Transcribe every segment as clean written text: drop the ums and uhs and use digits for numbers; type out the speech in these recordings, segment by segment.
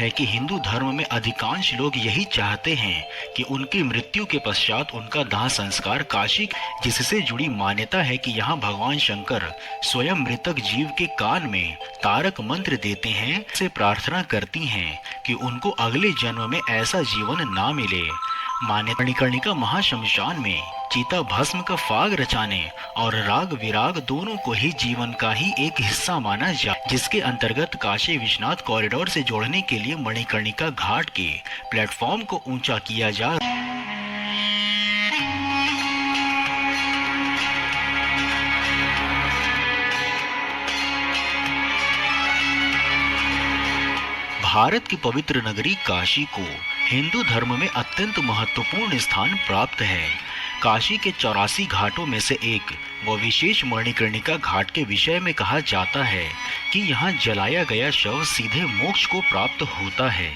है कि हिंदू धर्म में अधिकांश लोग यही चाहते हैं कि उनकी मृत्यु के पश्चात उनका दाह संस्कार काशी, जिससे जुड़ी मान्यता है कि यहाँ भगवान शंकर स्वयं मृतक जीव के कान में तारक मंत्र देते हैं, से प्रार्थना करती हैं कि उनको अगले जन्म में ऐसा जीवन ना मिले। मान्यता मणिकर्णिका महाश्मशान में चिता भस्म का फाग रचाने और राग विराग दोनों को ही जीवन का ही एक हिस्सा माना जाए, जिसके अंतर्गत काशी विश्वनाथ कॉरिडोर से जोड़ने के लिए मणिकर्णिका घाट के प्लेटफॉर्म को ऊंचा किया जा। भारत की पवित्र नगरी काशी को हिंदू धर्म में अत्यंत महत्वपूर्ण स्थान प्राप्त है। काशी के 84 घाटों में से एक व विशेष मणिकर्णिका घाट के विषय में कहा जाता है कि यहाँ जलाया गया शव सीधे मोक्ष को प्राप्त होता है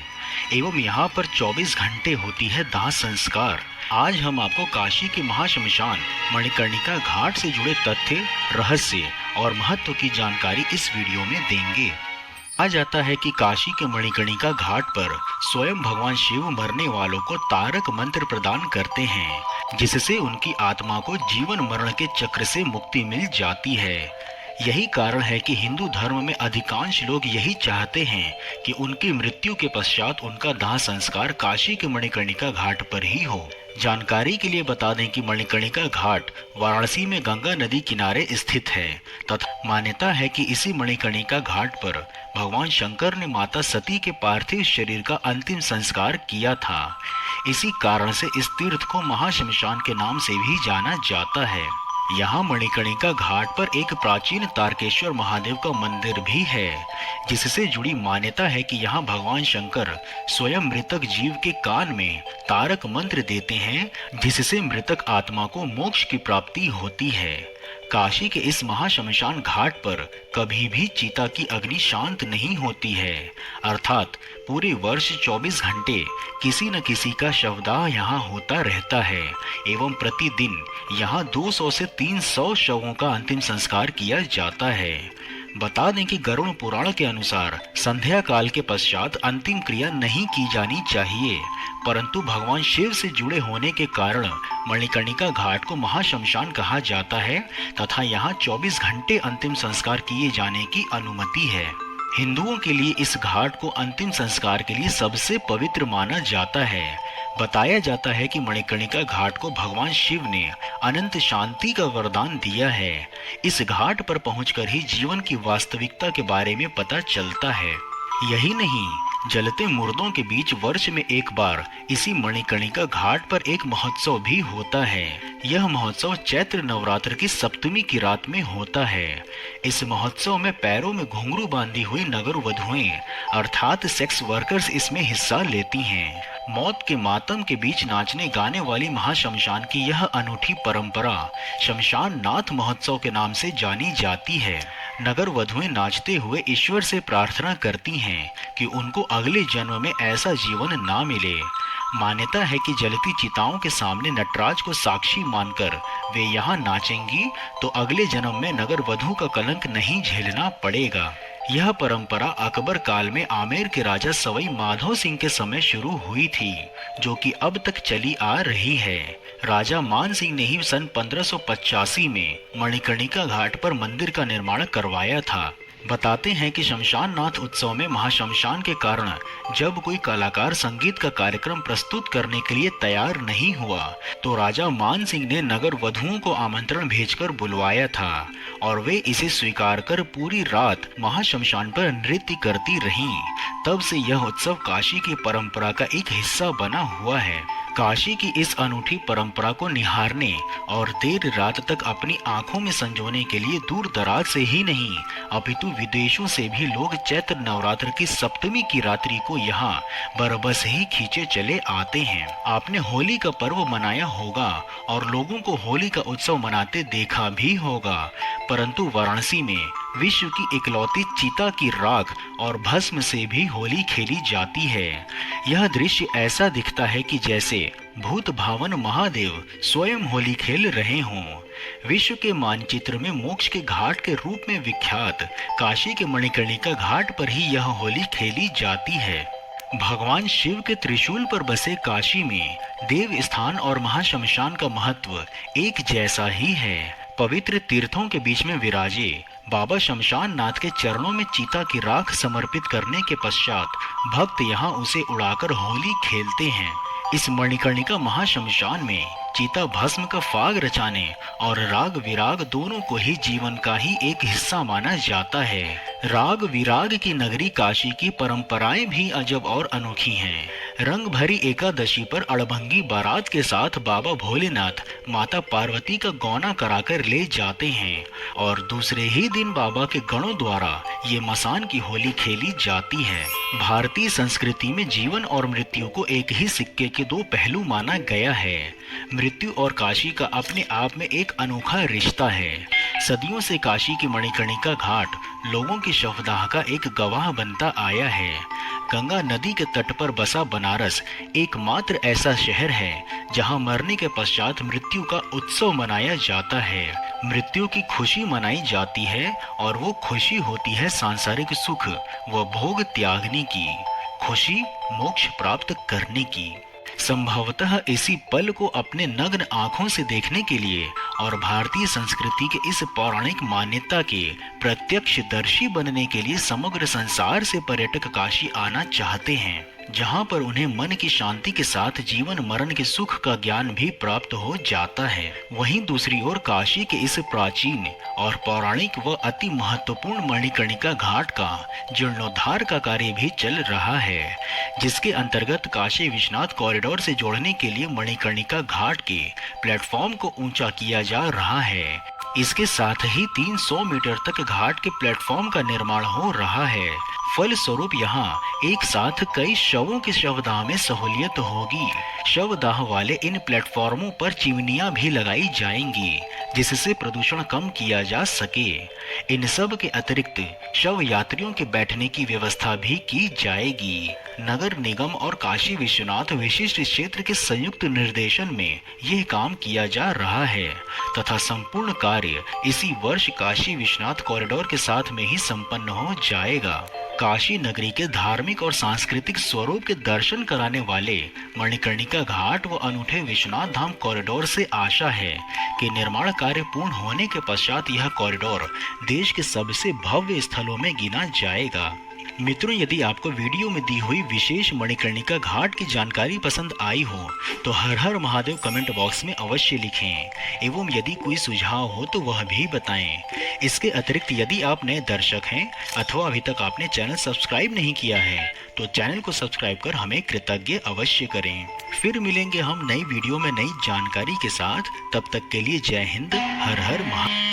एवं यहाँ पर 24 घंटे होती है दाह संस्कार। आज हम आपको काशी के महाश्मशान मणिकर्णिका घाट से जुड़े तथ्य, रहस्य और महत्व की जानकारी इस वीडियो में देंगे। कहा जाता है कि काशी के मणिकर्णिका घाट पर स्वयं भगवान शिव मरने वालों को तारक मंत्र प्रदान करते हैं, जिससे उनकी आत्मा को जीवन मरण के चक्र से मुक्ति मिल जाती है। यही कारण है कि हिंदू धर्म में अधिकांश लोग यही चाहते हैं कि उनकी मृत्यु के पश्चात उनका दाह संस्कार काशी के मणिकर्णिका घाट पर ही हो। जानकारी के लिए बता दें कि मणिकर्णिका घाट वाराणसी में गंगा नदी किनारे स्थित है तथा मान्यता है कि इसी मणिकर्णिका घाट पर भगवान शंकर ने माता सती के पार्थिव शरीर का अंतिम संस्कार किया था। इसी कारण से इस तीर्थ को महाश्मशान के नाम से भी जाना जाता है। यहाँ मणिकर्णिका घाट पर एक प्राचीन तारकेश्वर महादेव का मंदिर भी है, जिससे जुड़ी मान्यता है कि यहाँ भगवान शंकर स्वयं मृतक जीव के कान में तारक मंत्र देते हैं, जिससे मृतक आत्मा को मोक्ष की प्राप्ति होती है। काशी के इस महाश्मशान घाट पर कभी भी चिता की अग्नि शांत नहीं होती है, अर्थात पूरे वर्ष 24 घंटे किसी न किसी का शवदाह यहाँ होता रहता है एवं प्रतिदिन यहाँ 200 से 300 शवों का अंतिम संस्कार किया जाता है। बता दें कि गरुड़ पुराण के अनुसार संध्या काल के पश्चात अंतिम क्रिया नहीं की जानी चाहिए, परंतु भगवान शिव से जुड़े होने के कारण मणिकर्णिका घाट को महाश्मशान कहा जाता है तथा यहाँ 24 घंटे अंतिम संस्कार किए जाने की अनुमति है। हिंदुओं के लिए इस घाट को अंतिम संस्कार के लिए सबसे पवित्र माना जाता है। बताया जाता है कि मणिकर्णिका घाट को भगवान शिव ने अनंत शांति का वरदान दिया है। इस घाट पर पहुंचकर ही जीवन की वास्तविकता के बारे में पता चलता है। यही नहीं, जलते मुर्दों के बीच वर्ष में एक बार इसी मणिकर्णिका घाट पर एक महोत्सव भी होता है। यह महोत्सव चैत्र नवरात्र की सप्तमी की रात में होता है। इस महोत्सव में पैरों में घुंघरू बांधी हुई नगर वधुएं अर्थात सेक्स वर्कर्स इसमें हिस्सा लेती हैं। मौत के मातम के बीच नाचने गाने वाली महाश्मशान की यह अनूठी परंपरा शमशान नाथ महोत्सव के नाम से जानी जाती है। नगर वधुएं नाचते हुए ईश्वर से प्रार्थना करती हैं कि उनको अगले जन्म में ऐसा जीवन ना मिले। मान्यता है कि जलती चिताओं के सामने नटराज को साक्षी मानकर वे यहाँ नाचेंगी तो अगले जन्म में नगर वधु का कलंक नहीं झेलना पड़ेगा। यह परंपरा अकबर काल में आमेर के राजा सवाई माधो सिंह के समय शुरू हुई थी, जो कि अब तक चली आ रही है। राजा मान सिंह ने ही सन 1585 में मणिकर्णिका घाट पर मंदिर का निर्माण करवाया था। बताते हैं कि शमशान नाथ उत्सव में महाश्मशान के कारण जब कोई कलाकार संगीत का कार्यक्रम प्रस्तुत करने के लिए तैयार नहीं हुआ तो राजा मान सिंह ने नगर वधुओं को आमंत्रण भेजकर बुलवाया था और वे इसे स्वीकार कर पूरी रात महाश्मशान पर नृत्य करती रहीं। तब से यह उत्सव काशी की परंपरा का एक हिस्सा बना हुआ है। काशी की इस अनूठी परंपरा को निहारने और देर रात तक अपनी आंखों में संजोने के लिए दूर दराज से ही नहीं अपितु विदेशों से भी लोग चैत्र नवरात्र की सप्तमी की रात्रि को यहाँ बरबस ही खींचे चले आते हैं। आपने होली का पर्व मनाया होगा और लोगों को होली का उत्सव मनाते देखा भी होगा, परंतु वाराणसी में विश्व की इकलौती चिता की राख और भस्म से भी होली खेली जाती है। यह दृश्य ऐसा दिखता है कि जैसे भूत भावन महादेव स्वयं होली खेल रहे हों। विश्व के मानचित्र में मोक्ष के घाट के रूप में विख्यात काशी के मणिकर्णिका घाट पर ही यह होली खेली जाती है। भगवान शिव के त्रिशूल पर बसे काशी में देव स्थान और महाशमशान का महत्व एक जैसा ही है। पवित्र तीर्थों के बीच में विराजे बाबा शमशान नाथ के चरणों में चीता की राख समर्पित करने के पश्चात भक्त यहाँ उसे उड़ाकर होली खेलते हैं। इस मणिकर्णिका महाशमशान में चीता भस्म का फाग रचाने और राग विराग दोनों को ही जीवन का ही एक हिस्सा माना जाता है। राग विराग की नगरी काशी की परंपराएं भी अजब और अनोखी हैं। रंग भरी एकादशी पर अड़भंगी बारात के साथ बाबा भोलेनाथ माता पार्वती का गौना कराकर ले जाते हैं और दूसरे ही दिन बाबा के गणों द्वारा ये मसान की होली खेली जाती है। भारतीय संस्कृति में जीवन और मृत्यु को एक ही सिक्के के दो पहलू माना गया है। मृत्यु और काशी का अपने आप में एक अनोखा रिश्ता है। सदियों से काशी की मणिकर्णिका घाट लोगों की शवदाह का एक गवाह बनता आया है। गंगा नदी के तट पर बसा बनारस एकमात्र ऐसा शहर है जहां मरने के पश्चात मृत्यु का उत्सव मनाया जाता है। मृत्यु की खुशी मनाई जाती है और वो खुशी होती है सांसारिक सुख व भोग त्यागने की, खुशी मोक्ष प्राप्त करने की। संभवतः इसी पल को अपने नग्न आंखों से देखने के लिए और भारतीय संस्कृति के इस पौराणिक मान्यता के प्रत्यक्षदर्शी बनने के लिए समग्र संसार से पर्यटक काशी आना चाहते हैं, जहां पर उन्हें मन की शांति के साथ जीवन मरण के सुख का ज्ञान भी प्राप्त हो जाता है। वहीं दूसरी ओर काशी के इस प्राचीन और पौराणिक व अति महत्वपूर्ण मणिकर्णिका घाट का जीर्णोद्धार का कार्य भी चल रहा है, जिसके अंतर्गत काशी विश्वनाथ कॉरिडोर से जोड़ने के लिए मणिकर्णिका घाट के प्लेटफॉर्म को ऊंचा किया जा रहा है। इसके साथ ही 300 मीटर तक घाट के प्लेटफॉर्म का निर्माण हो रहा है। फलस्वरूप यहाँ एक साथ कई शवों की शवदाह में सहूलियत होगी। शवदाह वाले इन प्लेटफॉर्मों पर चिमनियां भी लगाई जाएंगी, जिससे प्रदूषण कम किया जा सके। इन सब के अतिरिक्त शव यात्रियों के बैठने की व्यवस्था भी की जाएगी। नगर निगम और काशी विश्वनाथ विशिष्ट क्षेत्र के संयुक्त निर्देशन में यह काम किया जा रहा है तथा संपूर्ण कार्य इसी वर्ष काशी विश्वनाथ कॉरिडोर के साथ में ही संपन्न हो जाएगा। काशी नगरी के धार्मिक और सांस्कृतिक स्वरूप के दर्शन कराने वाले मणिकर्णिका घाट व अनूठे विश्वनाथ धाम कॉरिडोर से आशा है कि निर्माण कार्य पूर्ण होने के पश्चात यह कॉरिडोर देश के सबसे भव्य स्थलों में गिना जाएगा। मित्रों, यदि आपको वीडियो में दी हुई विशेष मणिकर्णिका घाट की जानकारी पसंद आई हो तो हर हर महादेव कमेंट बॉक्स में अवश्य लिखें एवं यदि कोई सुझाव हो तो वह भी बताएं। इसके अतिरिक्त यदि आप नए दर्शक हैं अथवा अभी तक आपने चैनल सब्सक्राइब नहीं किया है तो चैनल को सब्सक्राइब कर हमें कृतज्ञ अवश्य करें। फिर मिलेंगे हम नई वीडियो में नई जानकारी के साथ। तब तक के लिए जय हिंद, हर हर महादेव।